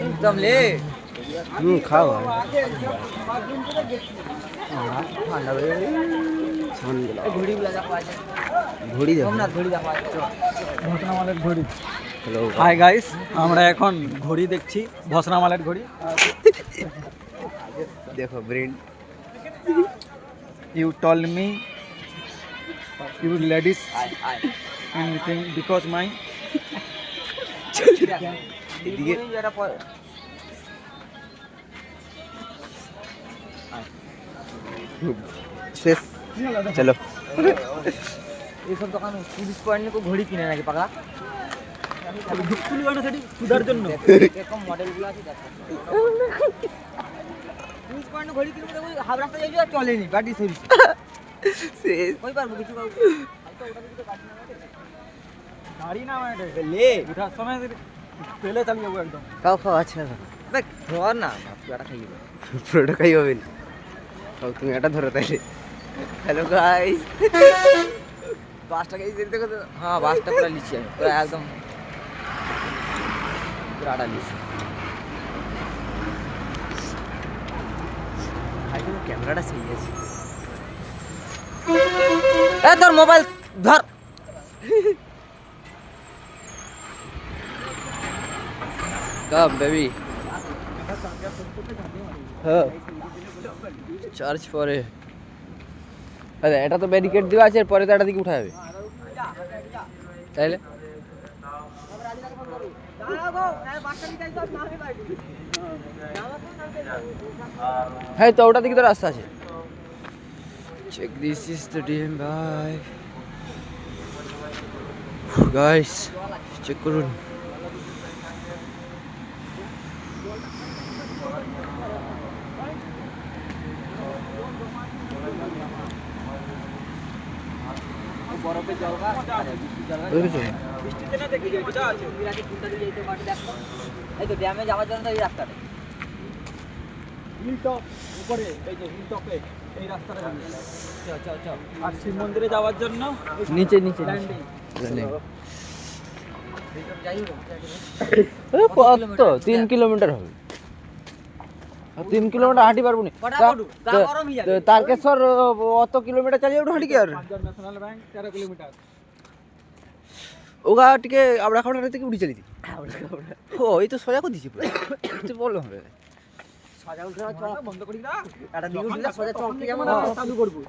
एकदम ले খাও घोड़ी बुला जा पाए ঘড়ি দেখো সোমনাথ ঘড়ি দেখা পায় ভসনামালের ঘড়ি। হ্যালো হাই গাইস, আমরা এখন ঘড়ি দেখছি, ভসনামালের ঘড়ি। দেখো brain you told me you ladies anything because my এদিকে শেষ চলো এইসব দোকান 30 পয়েন্ট को ঘড়ি কিনে নাকি পাগলা ভিক্ষুলি বানা সেটি সুদার জন্য। এরকম মডেলগুলো আছে দেখো 30 পয়েন্ট ঘড়ি কিনে দেখো হাফ রাস্তা যাই আর চলেনি গাড়ি সরিছে শেষ কই পারবো কিছু কাউ গাড়ি না মানে লে উঠার সময় তেলে চালিয়ে যাবো একদম। খাও খাও আচ্ছা দেখ ধর না পুরাটা খাইয়ে পুরোটা খাই হবে না খাও তুমি এটা ধরো তাইলে হ্যালো গাইস বাসটাকে এই দেখো তো হ্যাঁ বাসটা পুরো লিচি আমি পুরো একদম পুরো আড়া লিচি ভাই তুমি ক্যামেরাটা সেই আছে এ তোর মোবাইল ধর কাম বেবি হ্যাঁ চার্জ পরে আরে এটা তো ব্যারিকেড দেওয়া আছে পরে তো এটা দিকে উঠা যাবে তাইলে হ্যাঁ তো ওটা দিকে তো রাস্তা আছে check this is the DM bye guys check করুন বরফে জলগা বৃষ্টি জলগা বুঝেছো বৃষ্টিতে না দেখি যাই বুঝা আছে। বিরাটে ফুলটা দিয়ে যেতে পারে দেখো এই তো ড্যামে যাওয়ার জন্য তো এই রাস্তাটা হিল টপ উপরে, এই যে হিল টপে এই রাস্তাটা যাবে। চল চল চল আর শিব মন্দিরে যাওয়ার জন্য নিচে নিচে ল্যান্ডিং। যাই হোক তো 3 কিলোমিটার হবে 3 কিলোমিটার হাঁটি পারবো না কটা পড়ু গা গরম হয়ে যাবে তারকেশ্বর অত কিলোমিটার চালিয়ে ওঠা হাঁটি কি আর পাঞ্জাব ন্যাশনাল ব্যাংক 13 কিলোমিটার। ওগা টিকে আবড়া খাওয়াটা থেকে উঠি চালি ও এই তো সোজা করে দিছি পুরো তুই বললো হবে সাজা উঠে বন্ধ করি না, একটা দিকে উঠলে সোজা চমকে যাবো চালু করবো।